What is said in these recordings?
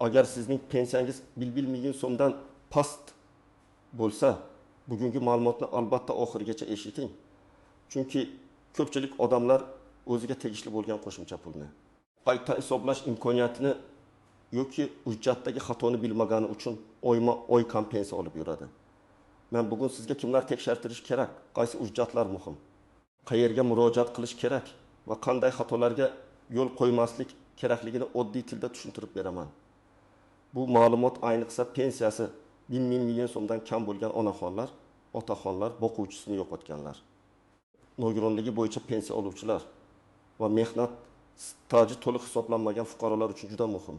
Agar sizning pensiyangiz 1 million so'mdan past bo'lsa, bugungi ma'lumotni albatta oxirigacha eshiting. Chunki ko'pchilik odamlar o'ziga tegishli bo'lgan qo'shimcha pulni qayta hisoblash imkoniyatini yoki hujjatdagi xatoni bilmagani uchun oyma-oy kompensiya olib yuradi. Men bugun sizga kimlar tekshirtirish kerak, qaysi hujjatlar muhim, qayerga murojaat qilish kerak va qanday xatolarga yo'l qo'ymaslik kerakligini oddiy tilda tushuntirib beraman. Bu ma'lumot ayniqsa pensiyasi 1 million so'mdan kam bo'lgan onaxonlar, otaxonlar, boquvchisini yo'qotganlar, nogironligi bo'yicha pensiya oluvchilar va mehnat staji to'liq hisoblanmagan fuqarolar uchun juda muhim.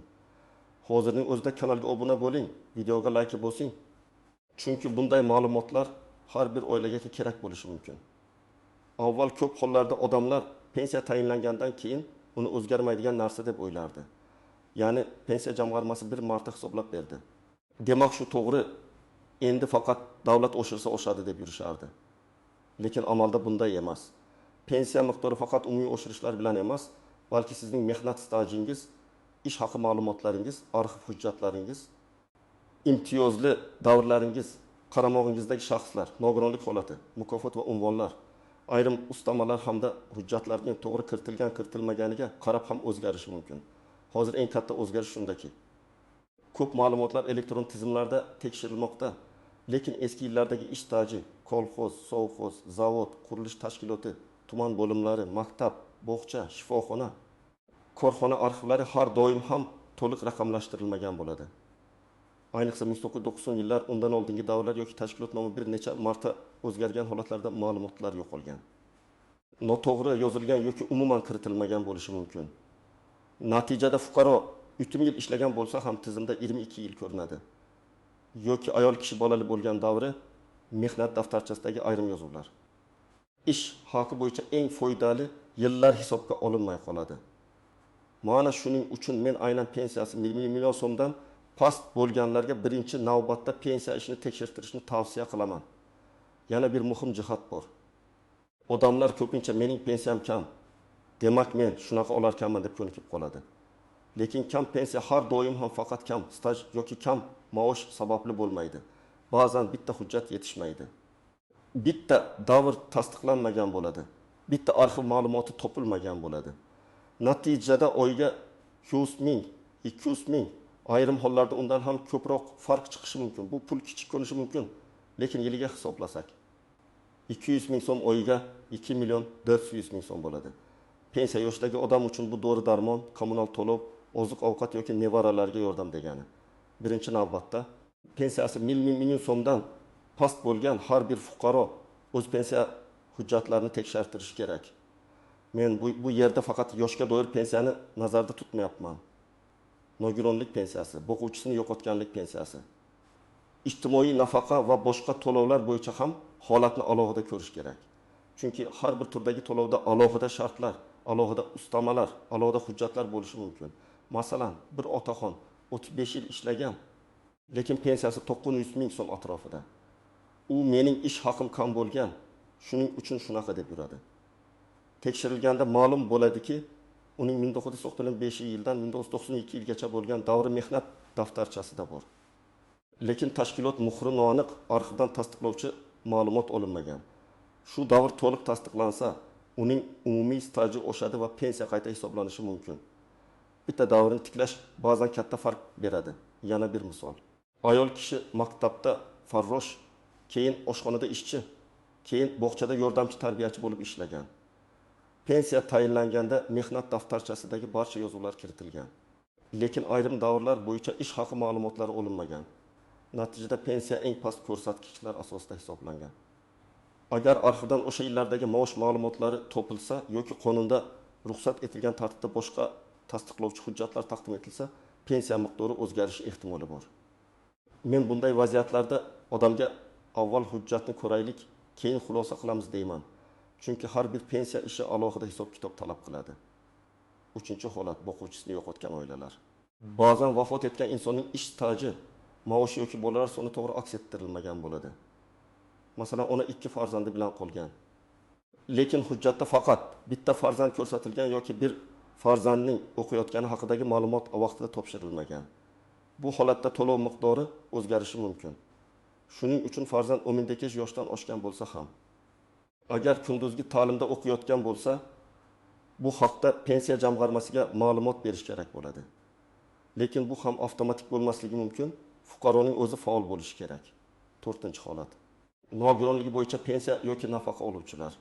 Hozirning o'zida kanalga obuna bo'ling, videoga like bosing. Chunki bunday ma'lumotlar har bir oilaga kerak bo'lishi mumkin. Avval ko'p hollarda odamlar pensiya tayinlangandan keyin uni o'zgarmaydigan narsa deb o'ylardi. Ya'ni pensiya jamg'armasi bir marta hisoblab berdi. Demak shu to'g'ri, endi faqat davlat oshirsa oshadi deb yurishardi. Lekin amalda bunday emas. Pensiya miqdori faqat umumiy oshirishlar bilan emas, balki sizning mehnat stajingiz, ish haqi ma'lumotlaringiz, arxiv hujjatlaringiz, imtiyozli davrlaringiz, qaramog'ingizdagi shaxslar, nogironlik holati, mukofot va unvonlar, ayrim ustamalar hamda hujjatlarning to'g'ri kiritilgan-kiritilmaganiga qarab ham o'zgarishi mumkin. Hozir eng katta o'zgarish shundaki, ko'p ma'lumotlar elektron tizimlarda tekshirilmoqda, lekin eski yillardagi ish staji, kolxoz, sovxoz, zavod, qurilish tashkiloti, tuman bo'limlari, maktab, bog'cha, shifoxona, korxona arxivlari har doim ham to'liq raqamlashtirilmagan bo'ladi. Ayniqsa 1990 yillar, undan oldingi davrlar yoki tashkilot nomi bir necha marta o'zgargan holatlarda ma'lumotlar yo'qolgan. Noto'g'ri yozilgan yoki umuman kiritilmagan bo'lishi mumkin. Natijada fuqaro 3 yil ishlagan bo'lsa ham tizimda 22 yil ko'rinadi. Yoki ayol kishi bolali bo'lgan davri, mehnat daftarchasidagi ayrim yozuvlar. Ish haqi bo'yicha eng foydali yillar hisobga olinmay qoladi. Mana shuning uchun men aynan pensiyasi 1 million so'mdan past bo'lganlarga birinchi navbatda pensiya ishini tekshirtirishni tavsiya qilaman. Yana bir muhim jihat bor. Odamlar ko'pincha mening pensiyam kam, demak men shunaqa olarkanman deb ko'nikib qoladi. Lekin kam pensiya har doim ham faqat kam staj yoki kam maosh sababli bo'lmaydi. Ba'zan bitta hujjat yetishmaydi. Bitta davr tasdiqlanmagan bo'ladi. Bitta arxiv ma'lumoti topilmagan bo'ladi. Natijada oyga 100 ming, 200 ming, ayrim hollarda undan ham ko'proq farq chiqishi mumkin. Bu pul kichik ko'rinishi mumkin, lekin yiliga hisoblasak 200 ming so'm oyiga 2 million 400 ming so'm bo'ladi. Pensiya yoshdagi odam uchun bu dori-darmon, kommunal to'lov, oziq-ovqat yoki nevaralarga yordam degani. Birinchi navbatda pensiyasi 1 million so'mdan past bo'lgan har bir fuqaro o'z pensiya hujjatlarini tekshirtirishi kerak. Men bu yerda faqat yoshga doir pensiyani nazarda tutmayapman. Nogironlik pensiyasi, boquvchisini yo'qotganlik pensiyasi, ijtimoiy nafaqa va boshqa to'lovlar bo'yicha ham holatni alohida ko'rish kerak. Chunki har bir turdagi to'lovda alohida shartlar, alohida ustamalar, alohida hujjatlar bo'lishi mumkin. Masalan, bir otaxon 35 yil ishlagan, lekin pensiyasi 900 ming so'm atrofida. U mening ish haqim kam bo'lgan, shuning uchun shunaqa deb yuradi. Tekshirilganda ma'lum bo'ladiki, uning 1995-yildan 1992 yilgacha bo'lgan davri mehnat daftarchasida bor. Lekin tashkilot muhri noaniq arxivdan tasdiqlovchi ma'lumot olinmagan. Shu davr to'liq tasdiqlansa, uning umumiy staji oshadi va pensiya qayta hisoblanishi mumkin. Bitta davrni tiklash ba'zan katta farq beradi. Yana bir misol. Ayol kishi maktabda farrosh, keyin oshxonada ishchi, keyin bog'chada yordamchi tarbiyachi bo'lib ishlagan. Pensiya tayinlanganda mehnat daftarchasidagi barcha yozuvlar kiritilgan. Lekin ayrim davrlar bo'yicha ish haqi ma'lumotlari olinmagan. Natijada pensiya eng past ko'rsatkichlar asosida hisoblangan. Agar arxivdan o'sha yillardagi maosh ma'lumotlari topilsa yoki qonunda ruxsat etilgan tartibda boshqa tasdiqlovchi hujjatlar taqdim etilsa, pensiya miqdori o'zgarishi ehtimoli bor. Men bunday vaziyatlarda odamga avval hujjatni ko'raylik, keyin xulosa qilamiz deyman. Chunki har bir pensiya ishi alohida hisob-kitob talab qiladi. Uchinchi holat, boquvchisini yo'qotgan oilalar. Ba'zan vafot etgan insonning ish staji, maosh yoki bolalar soni to'g'ri aks ettirilmagan bo'ladi. Masalan, ona 2 farzandi bilan qolgan. Lekin hujjatda faqat bitta farzand ko'rsatilgan yoki bir farzandning o'qiyotgani haqidagi ma'lumot vaqtida topshirilmagan. bu holatda to'lov miqdori o'zgarishi mumkin. Shuning uchun farzand 18 yoshdan oshgan bo'lsa ham, agar kunduzgi ta'limda o'qiyotgan bo'lsa, bu haqda pensiya jamg'armasiga ma'lumot berish kerak bo'ladi. Lekin bu ham avtomatik bo'lmasligi mumkin. Fuqaroning o'zi faol bo'lishi kerak. 4-holat. Nogironligi bo'yicha pensiya yoki nafaqa oluvchilar.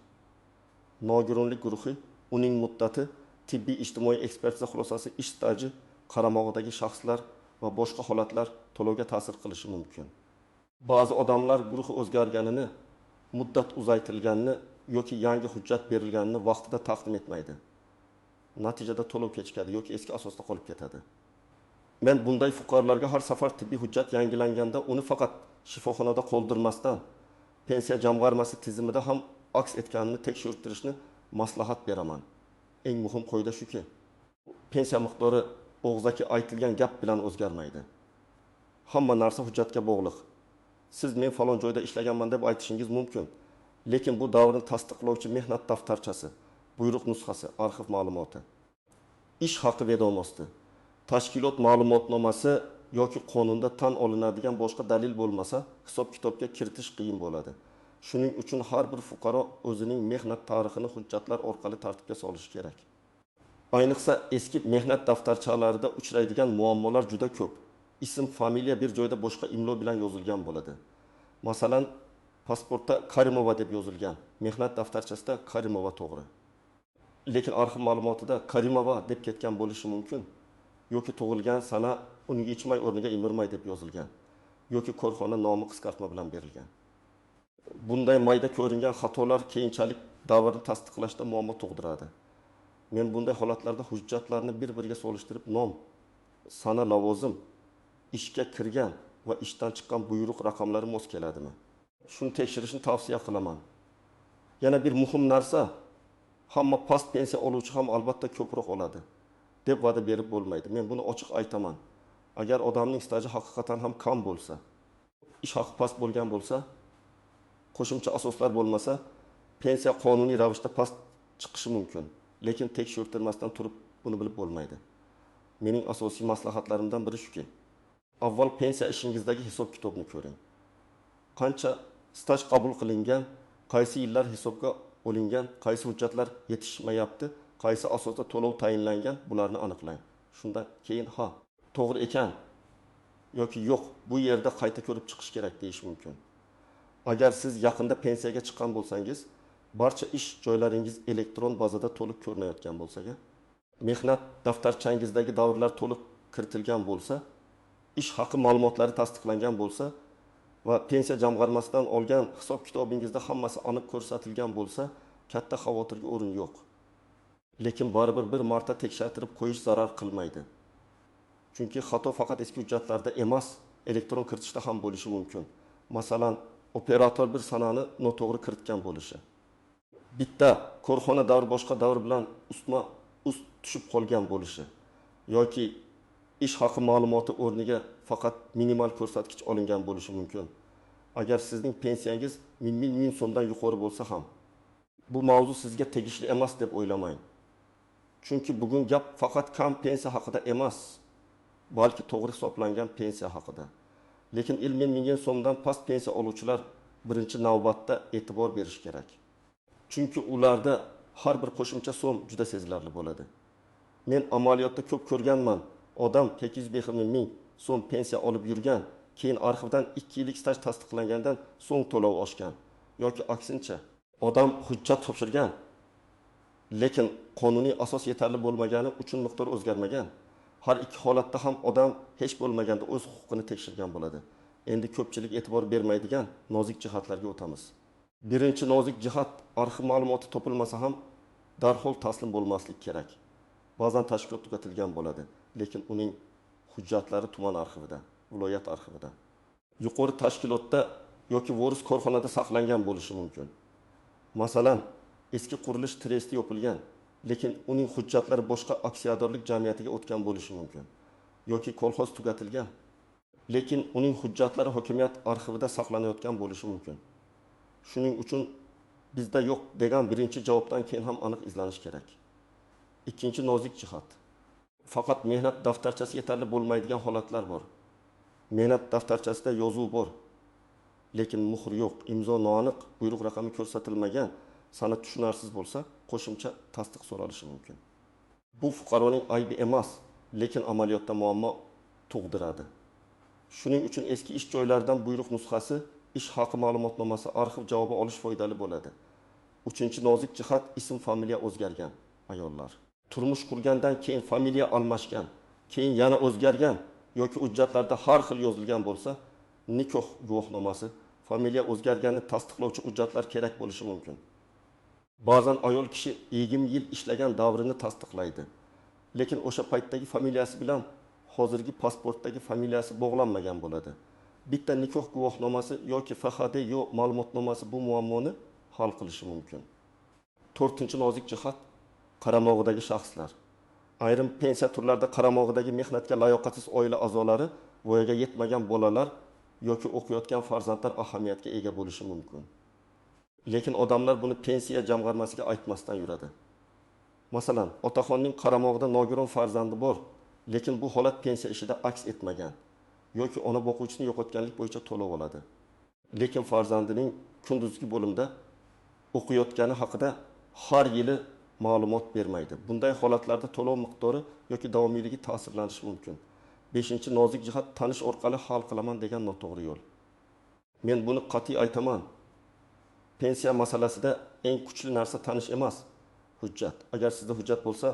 Nogironlik guruhi, uning muddati, tibbiy ijtimoiy ekspertiza xulosasi, ish staji, qaramog'idagi shaxslar va boshqa holatlar to'lovga ta'sir qilishi mumkin. Ba'zi odamlar guruhi o'zgarganini, muddat uzaytirilganini yoki yangi hujjat berilganini vaqtida taqdim etmaydi. Natijada to'lov kechikadi yoki eski asosda qolib ketadi. Men bunday fuqarolarga har safar tibbiy hujjat yangilanganda uni faqat shifoxonada qoldirmasdan, pensiya jamg'armasi tizimida ham aks etganini tekshirtirishni maslahat beraman. Eng muhim qoida shuki, pensiya miqdori og'zaki aytilgan gap bilan o'zgarmaydi. Hamma narsa hujjatga bog'liq. Siz men falon joyda ishlaganman deb aytishingiz mumkin, lekin bu davrni tasdiqlovchi mehnat daftarchasi, buyruq nusxasi, arxiv ma'lumoti, ish haqi vedomosti, tashkilot ma'lumotnomasi yoki qonunda tan olinadigan boshqa dalil bo'lmasa, hisob-kitobga kiritish qiyin bo'ladi. Shuning uchun har bir fuqaro o'zining mehnat tarixini hujjatlar orqali tartibga solishi kerak. Ayniqsa eski mehnat daftarchalarida uchraydigan muammolar juda ko'p. Ism, familiya bir joyda boshqa imlo bilan yozilgan bo'ladi. Masalan, pasportda Karimova deb yozilgan, mehnat daftarchasida Karimova to'g'ri. Lekin arxiv ma'lumotida Karimova deb ketgan bo'lishi mumkin. Yoki tug'ilgan sana uni yechmay o'rniga Imirmay deb yozilgan, yoki korxona nomi qisqartma bilan berilgan. Bunday mayda ko'ringan xatolar keyinchalik davrni tasdiqlashda muammo tug'diradi. Men bunday holatlarda hujjatlarni bir-biriga solishtirib nom, sana, lavozim, ishga kirgan va ishdan chiqqan buyruq raqamlari mos keladimi? Shuni tekshirishni tavsiya qilaman. Yana bir muhim narsa, hamma past pensiya oluvchi ham albatta ko'proq oladi deb va'da berib bo'lmaydi. Men buni ochiq aytaman. Agar odamning staji haqiqatan ham kam bo'lsa, ish haqi past bo'lgan bo'lsa, qo'shimcha asoslar bo'lmasa, pensiya qonuniy ravishda past chiqishi mumkin. Lekin tekshirtirmasdan turib buni bilib bo'lmaydi. Mening asosiy maslahatlarimdan biri shuki, avval pensiya ishingizdagi hisob-kitobni ko'ring. Qancha staj qabul qilingan, qaysi yillar hisobga olingan, qaysi hujjatlar yetishmayapti, qaysi asosda to'lov tayinlangan, bularni aniqlang. Shundan keyin to'g'ri ekan yoki yo'q, bu yerda qayta ko'rib chiqish kerak deyish mumkin. Agar siz yaqinda pensiyaga chiqqan bo'lsangiz, barcha ish joylaringiz elektron bazada to'liq ko'rinayotgan bo'lsa, mehnat daftarchangizdagi davrlar to'liq kiritilgan bo'lsa, ish haqi ma'lumotlari tasdiqlangan bo'lsa va pensiya jamg'armasidan olgan hisob-kitobingizda hammasi aniq ko'rsatilgan bo'lsa, katta xavotirga o'rin yo'q. Lekin baribir bir marta tekshirtirib qo'yish zarar qilmaydi. Chunki xato faqat eski hujjatlarda emas, elektron kiritishda ham bo'lishi mumkin. Masalan, operator bir sanani noto'g'ri kiritgan bo'lishi. Bitta korxona davri boshqa davr bilan ust tushib qolgan bo'lishi yoki ish haqi ma'lumoti o'rniga faqat minimal ko'rsatkich olingan bo'lishi mumkin. Agar sizning pensiyangiz 1000 so'mdan yuqori bo'lsa ham, bu mavzu sizga tegishli emas deb o'ylamang. Chunki bugun gap faqat kam pensiya haqida emas, balki to'g'ri hisoblangan pensiya haqida. Lekin 1000 so'mdan past pensiya oluvchilar birinchi navbatda e'tibor berish kerak. Chunki ularda har bir qo'shimcha so'm juda sezilarli bo'ladi. Men amaliyotda ko'p ko'rganman. Odam 800 so'm pensiya olib yurgan, keyin arxivdan 2 yillik staj tasdiqlangandan so'ng to'lov oshgan. Yoki aksincha, odam hujjat topshirgan, lekin qonuniy asos yetarli bo'lmagani uchun miqdor o'zgarmagan. Har ikki holatda ham odam hech bo'lmaganda o'z huquqini tekshirgan bo'ladi. Endi ko'pchilik e'tibor bermaydigan nozik jihatlarga o'tamiz. Birinchi nozik jihat, arxiv ma'lumoti topilmasa ham darhol taslim bo'lmaslik kerak. Ba'zan tashkilot tugatilgan bo'ladi, lekin uning hujjatlari tuman arxivida, viloyat arxivida, yuqori tashkilotda yoki voris korxonada saqlangan bo'lishi mumkin. Masalan, eski qurilish tresti yopilgan, lekin uning hujjatlari boshqa aksiyadorlik jamiyatiga o'tgan bo'lishi mumkin. Yoki kolxoz tugatilgan, lekin uning hujjatlari hokimiyat arxivida saqlanayotgan bo'lishi mumkin. Shuning uchun bizda yo'q degan birinchi javobdan keyin ham aniq izlanish kerak. Ikkinchi nozik jihat. Faqat mehnat daftarchasi yetarli bo'lmaydigan holatlar bor. Mehnat daftarchasida yozuv bor, lekin muhr yo'q, imzo noaniq, buyruq raqami ko'rsatilmagan, sanad tushunarsiz bo'lsa, qo'shimcha tasdiq so'ralishi mumkin. Bu fuqaroning aybi emas, lekin amaliyotda muammo tug'diradi. Shuning uchun eski ish joylaridan buyruq nusxasi, ish haqi ma'lumotnomasi, arxiv javobi olish foydali bo'ladi. Uchinchi nozik jihat, ism familiya o'zgargan ayollar. Turmush qurgandan keyin familiya almashgan, keyin yana o'zgargan yoki hujjatlarda har xil yozilgan bo'lsa, nikoh guvohnomasi, familiya o'zgarganini tasdiqlovchi hujjatlar kerak bo'lishi mumkin. Ba'zan ayol kishi 20 yil ishlagan davrini tasdiqlaydi, lekin o'sha paytdagi familiyasi bilan hozirgi pasportdagi familiyasi bog'lanmagan bo'ladi. Bitta nikoh guvohnomasi yoki FHD yo ma'lumotnomasi bu muammoni hal qilishi mumkin. 4-nozik jihat, qaramog'idagi shaxslar. Ayrim pensiya turlarida qaramog'idagi mehnatga layoqatsiz oila a'zolari, voyaga yetmagan bolalar yoki o'qiyotgan farzandlar ahamiyatga ega bo'lishi mumkin. Lekin odamlar buni pensiya jamg'armasiga aytmasdan yuradi. Masalan, otaxonning qaramog'ida nogiron farzandi bor, lekin bu holat pensiya ishida aks etmagan yoki ona boquvchisini yo'qotganlik bo'yicha to'lov oladi. Lekin farzandining kunduzgi bo'limda o'qiyotgani haqida har yili ma'lumot bermaydi. Bunday holatlarda to'lov miqdori yoki davomiyligi ta'sirlanishi mumkin. 5-nozik jihat, tanish orqali hal qilaman degan noto'g'ri yo'l. Men buni qat'iy aytaman. Pensiya masalasida eng kuchli narsa tanish emas, hujjat. Agar sizda hujjat bo'lsa,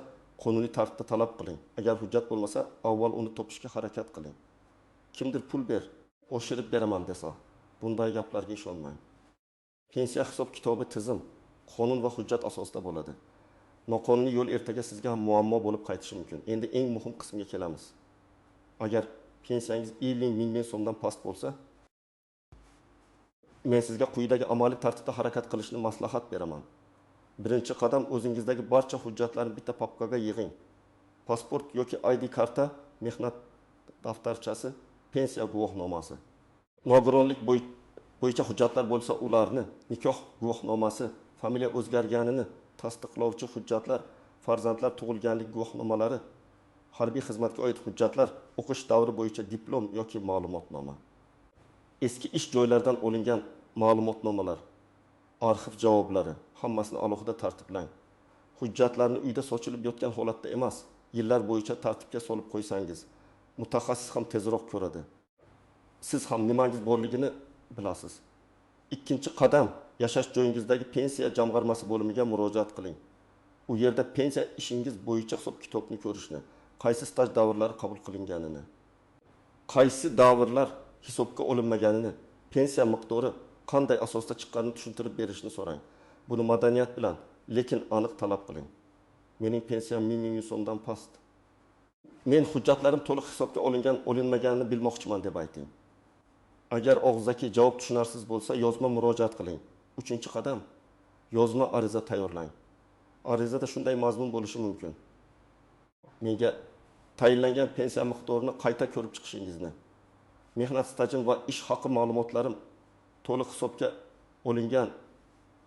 qonuniy tartibda talab qiling. Agar hujjat bo'lmasa, avval uni topishga harakat qiling. Kimdir pul ber, oshirib beraman desa, bunday gaplarga ishonmang. Pensiya hisob kitobi tizim, qonun va hujjat asosida bo'ladi. Noqonuniy yo'l ertaga sizga ham muammo bo'lib qaytishi mumkin. Endi eng muhim qismga kelamiz. Agar pensiyangiz 50 ming so'mdan past bo'lsa, men sizga quyidagi amaliy tartibda harakat qilishni maslahat beraman. Birinchi qadam, o'zingizdagi barcha hujjatlarni bitta papkaga yig'ing. Pasport yoki ID karta, mehnat daftarchasi, pensiya guvohnomasi. Nogironlik bo'yicha hujjatlar bo'lsa, ularni, nikoh guvohnomasi, familiya o'zgarganini tasdiqlovchi hujjatlar, farzandlar tug'ilganlik guvohnomalari, harbiy xizmatga oid hujjatlar, o'qish davri bo'yicha diplom yoki ma'lumotnoma. Eski ish joylaridan olingan ma'lumotnomalar, arxiv javoblari, hammasini alohida tartiblang. Hujjatlarni uyda sochilib yotgan holatda emas, yillar bo'yicha tartibga solib qo'ysangiz, mutaxassis ham tezroq ko'radi. Siz ham nimangiz borligini bilasiz. Ikkinchi qadam, yashash joyingizdagi pensiya jamg'armasi bo'limiga murojaat qiling. U yerda pensiya ishingiz bo'yicha hisob kitobni ko'rishni, qaysi staj davrlari qabul qilinganini, qaysi davrlar hisobga olinmaganini, pensiya miqdori qanday asosda chiqqanini tushuntirib berishni so'rang. Buni madaniyat bilan, lekin aniq talab qiling. Mening pensiyam 1000 ming so'mdan past. Men hujjatlarim to'liq hisobga olinmaganini bilmoqchiman deb ayting. Agar og'zaki javob tushunarsiz bo'lsa, yozma murojaat qiling. 3-qadam, yozma ariza tayyorlang. Arizada shunday mazmun bo'lishi mumkin: menga tayinlangan pensiya miqdorini qayta ko'rib chiqishingizni, mehnat stajim va ish haqi ma'lumotlarim to'liq hisobga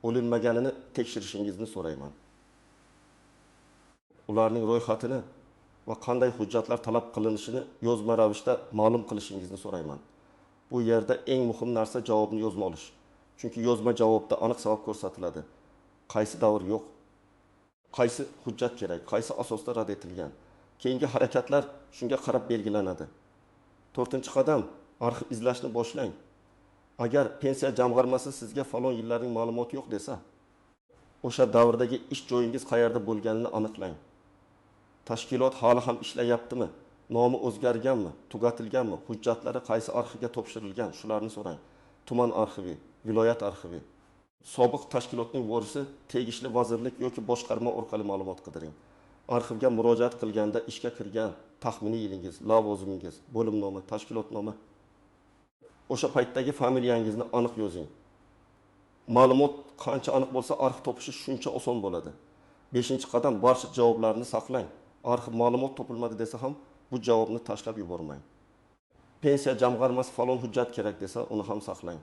olinmaganini tekshirishingizni so'rayman. Ularning ro'yxatini va qanday hujjatlar talab qilinishini yozma ravishda ma'lum qilishingizni so'rayman. Bu yerda eng muhim narsa javobni yozma olish. Chunki yozma javobda aniq savol ko'rsatiladi. Qaysi davr yo'q, qaysi hujjat kerak, qaysi asosda rad etilgan. Keyingi harakatlar shunga qarab belgilanadi. 4-qadam, arxiv izlashni boshlang. Agar pensiya jamg'armasi sizga falon yillarning ma'lumoti yo'q desa, o'sha davrdagi ish joyingiz qayerda bo'lganini aniqlang. Tashkilot hali ham ishlayaptimi? Nomi o'zgarganmi? Tugatilganmi? Hujjatlari qaysi arxivga topshirilgan? Shularni so'rang. Tuman arxivi, viloyat arxivi. Sobiq tashkilotning vorisi tegishli vazirlik yoki boshqarma orqali ma'lumot qidiring. Arxivga murojaat qilganda ishga kirgan taxminiy yilingiz, lavozimingiz, bo'lim nomi, tashkilot nomi, o'sha paytdagi familiyangizni aniq yozing. Ma'lumot qancha aniq bo'lsa, arxiv topishi shuncha oson bo'ladi. 5-qadam, barcha javoblarni saqlang. Arxiv ma'lumot topilmadi desa ham bu javobni tashlab yubormang. Pensiya jamg'armasi falon hujjat kerak desa, uni ham saqlang.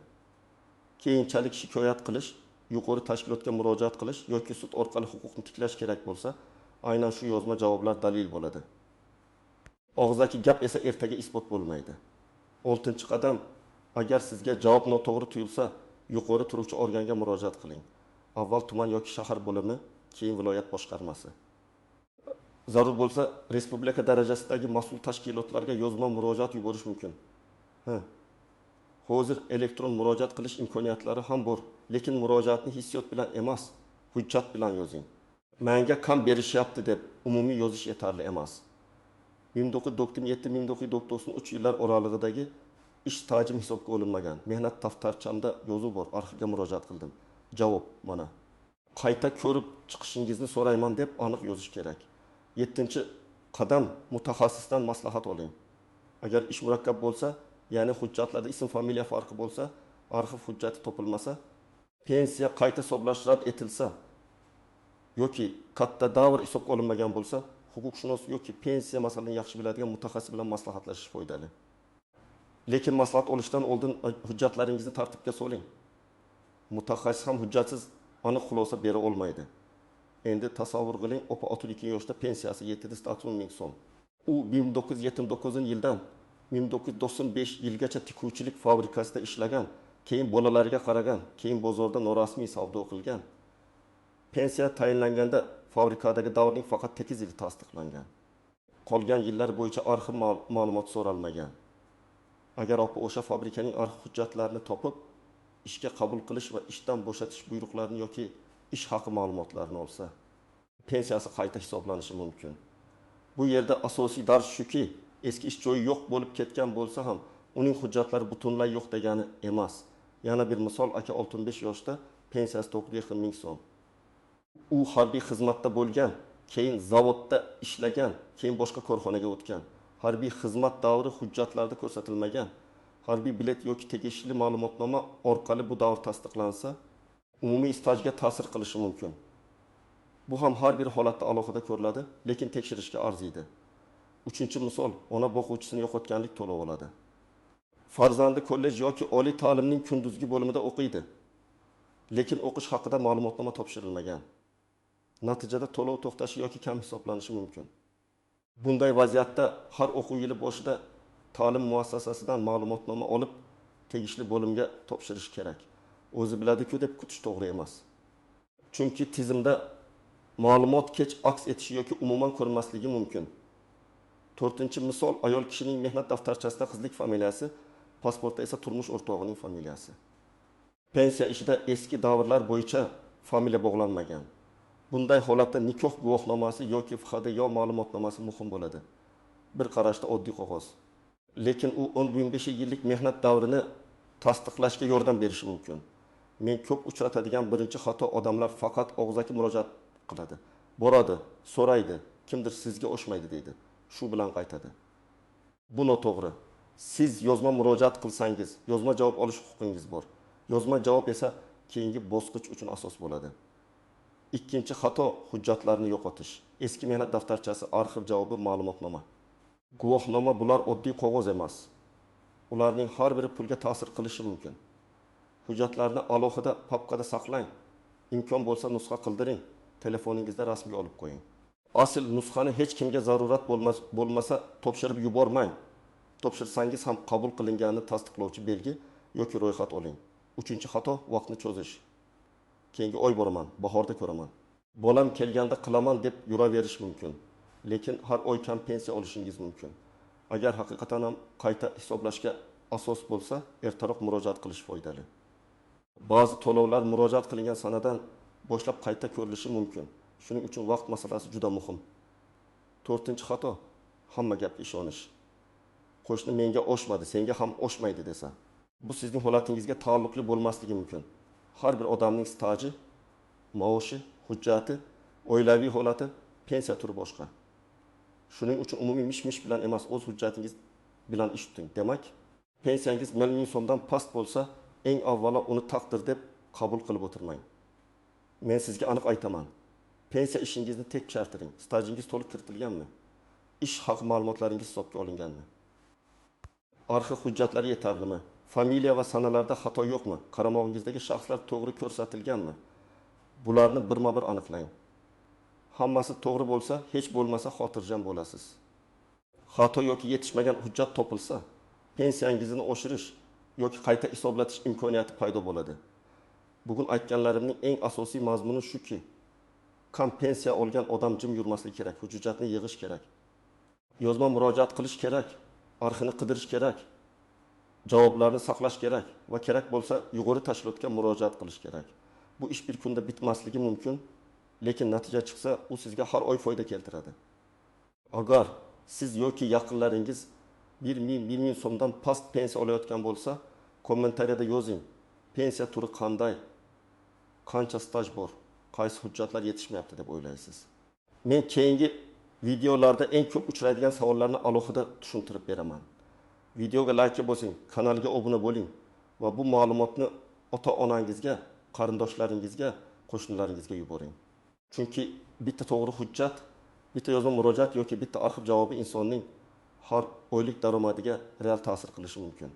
Keyinchalik shikoyat qilish, yuqori tashkilotga murojaat qilish yoki sud orqali huquqni tiklash kerak bo'lsa, aynan shu yozma javoblar dalil bo'ladi. Og'zaki gap esa ertaga isbot bo'lmaydi. Oltinchi qadam, agar sizga javob noto'g'ri tuyulsa, yuqori turuvchi organga murojaat qiling. Avval tuman yoki shahar bo'limi, keyin viloyat boshqarmasi. Zarur bo'lsa, respublika darajasidagi mas'ul tashkilotlarga yozma murojaat yuborish mumkin. Hozir elektron murojaat qilish imkoniyatlari ham bor, lekin murojaatni hissiyot bilan emas, hujjat bilan yozing. Menga kam berishyapti deb umumiy yozish yetarli emas. 1997-1993 yillar oralig'idagi ish stajim hisobga olinmagan. Mehnat daftarchamda yozuv bor, arxivga murojaat qildim. Javob mana. Qayta ko'rib chiqishingizni so'rayman deb aniq yozish kerak. 7-qadam, mutaxassisdan maslahat oling. Agar ish murakkab bo'lsa, ya'ni hujjatlarda ism familiya farqi bo'lsa, arxiv hujjati topilmasa, pensiya qayta hisoblash rad etilsa yoki katta davr hisobga olinmagan bo'lsa, huquqshunos yoki pensiya masalalarini yaxshi biladigan mutaxassis bilan maslahatlashish foydali. Lekin maslahat olishdan oldin hujjatlaringizni tartibga soling. Mutaxassis ham hujjatsiz aniq xulosa bera olmaydi. Endi tasavvur qiling, opa 32 yoshda pensiyasi 790 ming so'm. U 1979-yildan 1995 yilgacha tikuvchilik fabrikasida ishlagan, keyin bolalariga qaragan, keyin bozorda norasmiy savdo qilgan. Pensiya tayinlanganda fabrikadagi davrning faqat 8 yili tasdiqlangan. Qolgan yillar bo'yicha arxiv ma'lumot so'ralmagan. Agar o'sha fabrikaning arxiv hujjatlarini topib, ishga qabul qilish va ishdan bo'shatish buyruqlarini yoki ish haqi ma'lumotlarini olsa, pensiyasi qayta hisoblanishi mumkin. Bu yerda asosiy dars shuki, eski ish joyi yo'q bo'lib ketgan bo'lsa ham, uning hujjatlari butunlay yo'q degani emas. Yana bir misol, aka 65 yoshda pensiyasi 9 ming so'm. U harbiy xizmatda bo'lgan, keyin zavodda ishlagan, keyin boshqa korxonaga o'tgan. Harbiy xizmat davri hujjatlarda ko'rsatilmagan. Harbiy bilet yoki tegishli ma'lumotnoma orqali bu davr tasdiqlansa, umumiy stajga ta'sir qilishi mumkin. Bu ham har bir holatda alohida ko'riladi, lekin tekshirishga arziydi. 3-misol, ona boquvchisini yo'qotganlik to'lov oladi. Farzandi kollej yoki oliy ta'limning kunduzgi bo'limida o'qiydi, lekin o'qish haqida ma'lumotnoma topshirilmagan. Natijada to'lov to'xtashi yoki kam hisoblanishi mumkin. Bunday vaziyatda har o'quv yili boshida ta'lim muassasasidan ma'lumotnoma olib, tegishli bo'limga topshirish kerak. O'zi biladi-ku deb kutish to'g'ri emas. Chunki tizimda ma'lumot kech aks etishi yoki umuman ko'rinmasligi mumkin. 4-misol, ayol kishining mehnat daftarchasida qizlik familiyasi, pasportda esa turmush o'rtog'ining familiyasi. Pensiya ishida eski davrlar bo'yicha familiya bog'lanmagan. Bunday holatda nikoh guvohnomasi yoki FHDYO ma'lumotnomasi muhim bo'ladi. Bir qarashda oddiy qog'oz. Lekin u 10-15 yillik mehnat davrini tasdiqlashga yordam berishi mumkin. Men ko'p uchratadigan birinchi xato, odamlar faqat og'zaki murojaat qiladi. Boradi, so'raydi, kimdir sizga o'xshamaydi deydi. Shu bilan qaytadi. Bu noto'g'ri. Siz yozma murojaat qilsangiz, yozma javob olish huquqingiz bor. Yozma javob esa keyingi bosqich uchun asos bo'ladi. Ikkinchi xato, hujjatlarni yo'qotish. Eski mehnat daftarchasi, arxiv javobi, ma'lumotnoma. Guvohnoma bular oddiy qog'oz emas. Ularning har biri pulga ta'sir qilishi mumkin. Hujjatlarni alohida papkada saqlang. Imkon bo'lsa nusxa qildiring. Telefoningizda rasmga olib qo'ying. Asl nusxani hech kimga zarurat bo'lmasa topshirib yubormang. Topshirsangiz ham qabul qilinganini tasdiqlovchi belgi yoki ro'yxat oling. 3-xato, vaqtni cho'zish. Keyingi oy boraman, bahorda ko'raman. Bolam kelganda qilaman deb yuraverish mumkin. Lekin har oy kam pensiya olishingiz mumkin. Agar haqiqatan ham qayta hisoblashga asos bo'lsa, ertaroq murojaat qilish foydali. Ba'zi to'lovlar murojaat qilingan sanadan boshlab qayta ko'rilishi mumkin. Shuning uchun vaqt masalasi juda muhim. 4-xato, hamma gapga ishonish. Qo'shni menga o'xshmadi, senga ham o'xshmaydi desa, bu sizning holatingizga taalluqli bo'lmasligi mumkin. Har bir odamning staji, maoshi, hujjati, oilaviy holati, pensiya turi boshqa. Shuning uchun umumiy mish-mish bilan emas, o'z hujjatingiz bilan ish tuting. Demak, pensiyangiz 1 ming so'mdan past bo'lsa, eng avvalo uni taqdir deb qabul qilib o'tirmang. Men sizga aniq aytaman. Pensiya ishingizni tekshirtiring. Stajingiz to'liq kiritilganmi? Ish haqi ma'lumotlaringiz hisobga olinganmi? Arxiv hujjatlari yetarlimi? Familiya va sanalarda xato yo'qmi? Qaramog'ingizdagi shaxslar to'g'ri ko'rsatilganmi? Bularni birma-bir aniqlang. Hammasi to'g'ri bo'lsa, hech bo'lmasa xotirjam bo'lasiz. Xato yoki yetishmagan hujjat topilsa, pensiyangizni oshirish yoki qayta hisoblatish imkoniyati paydo bo'ladi. Bugun aytganlarimning eng asosiy mazmuni shuki, kam pensiya olgan odam jim yurmasligi kerak, hujjatni yig'ish kerak. Yozma murojaat qilish kerak, arxini qidirish kerak, javoblarni saqlash kerak va kerak bo'lsa yuqori tashkilotga murojaat qilish kerak. Bu ish bir kunda bitmasligi mumkin, lekin natija chiqsa, u sizga har oy foyda keltiradi. Agar siz yoki yaqinlaringiz 1000 so'mdan past pensiya olayotgan bo'lsa, kommentariyada yozing. Pensiya turi qanday? Qancha staj bor? Qaysi hujjatlar yetishmayapti deb o'ylaysiz? Men keyingi videolarda eng ko'p uchraydigan savollarni alohida tushuntirib beraman. Videoga like bosing, kanalga obuna bo'ling va bu ma'lumotni ota-onangizga, qarindoshlaringizga, qo'shnilaringizga yuboring. Chunki bitta to'g'ri hujjat, bitta yozma murojaat yoki bitta arxiv javobi insonning har oylik daromadiga real ta'sir qilishi mumkin.